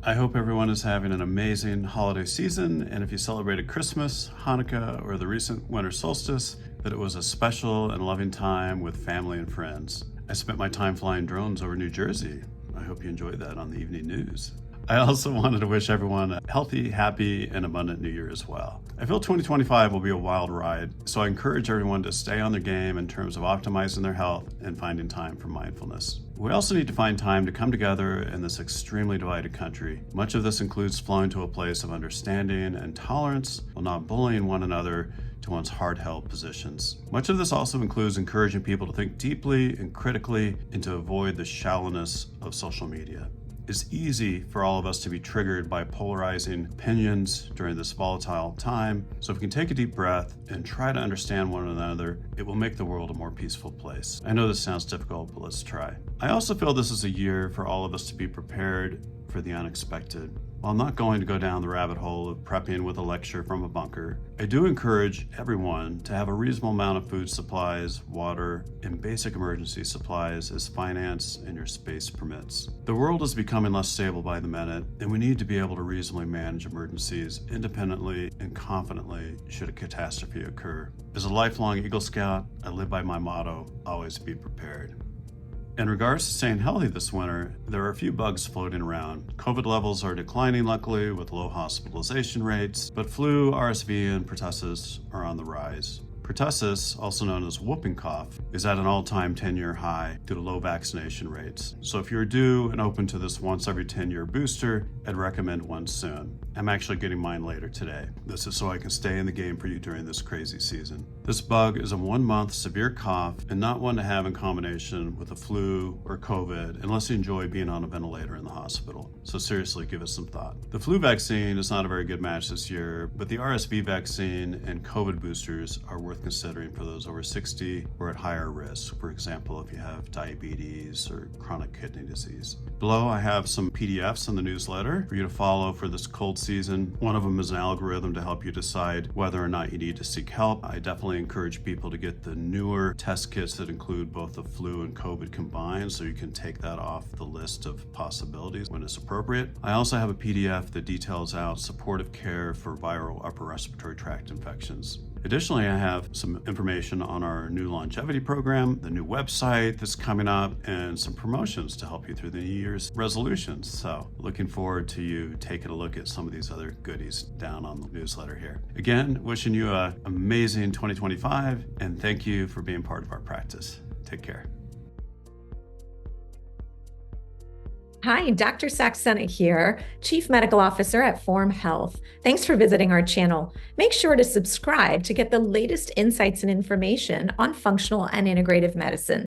I hope everyone is having an amazing holiday season, and if you celebrated Christmas, Hanukkah, or the recent winter solstice, that it was a special and loving time with family and friends. I spent my time flying drones over New Jersey. I hope you enjoyed that on the evening news. I also wanted to wish everyone a healthy, happy, and abundant New Year as well. I feel 2025 will be a wild ride, so I encourage everyone to stay on their game in terms of optimizing their health and finding time for mindfulness. We also need to find time to come together in this extremely divided country. Much of this includes flowing to a place of understanding and tolerance while not bullying one another to one's hard-held positions. Much of this also includes encouraging people to think deeply and critically and to avoid the shallowness of social media. It's easy for all of us to be triggered by polarizing opinions during this volatile time, so if we can take a deep breath and try to understand one another, it will make the world a more peaceful place. I know this sounds difficult, but let's try. I also feel this is a year for all of us to be prepared for the unexpected. While I'm not going to go down the rabbit hole of prepping with a lecture from a bunker, I do encourage everyone to have a reasonable amount of food supplies, water, and basic emergency supplies as finance and your space permits. The world is becoming less stable by the minute, and we need to be able to reasonably manage emergencies independently and confidently should a catastrophe occur. As a lifelong Eagle Scout, I live by my motto, always be prepared. In regards to staying healthy this winter, there are a few bugs floating around. COVID levels are declining luckily with low hospitalization rates, but flu, RSV, and pertussis are on the rise. Pertussis, also known as whooping cough, is at an all-time 10-year high due to low vaccination rates. So if you're due and open to this once every 10-year booster, I'd recommend one soon. I'm actually getting mine later today. This is so I can stay in the game for you during this crazy season. This bug is a 1-month severe cough and not one to have in combination with the flu or COVID unless you enjoy being on a ventilator in the hospital. So seriously, give it some thought. The flu vaccine is not a very good match this year, but the RSV vaccine and COVID boosters are worth considering for those over 60 or at higher risk. For example, if you have diabetes or chronic kidney disease. Below, I have some PDFs in the newsletter for you to follow for this cold season. One of them is an algorithm to help you decide whether or not you need to seek help. I definitely encourage people to get the newer test kits that include both the flu and COVID combined, so you can take that off the list of possibilities when it's appropriate. I also have a PDF that details out supportive care for viral upper respiratory tract infections. Additionally, I have some information on our new longevity program, the new website that's coming up, and some promotions to help you through the New Year's resolutions. So looking forward to you taking a look at some of these other goodies down on the newsletter here. Again, wishing you an amazing 2025, and thank you for being part of our practice. Take care. Hi, Dr. Saxena here, Chief Medical Officer at Form Health. Thanks for visiting our channel. Make sure to subscribe to get the latest insights and information on functional and integrative medicine.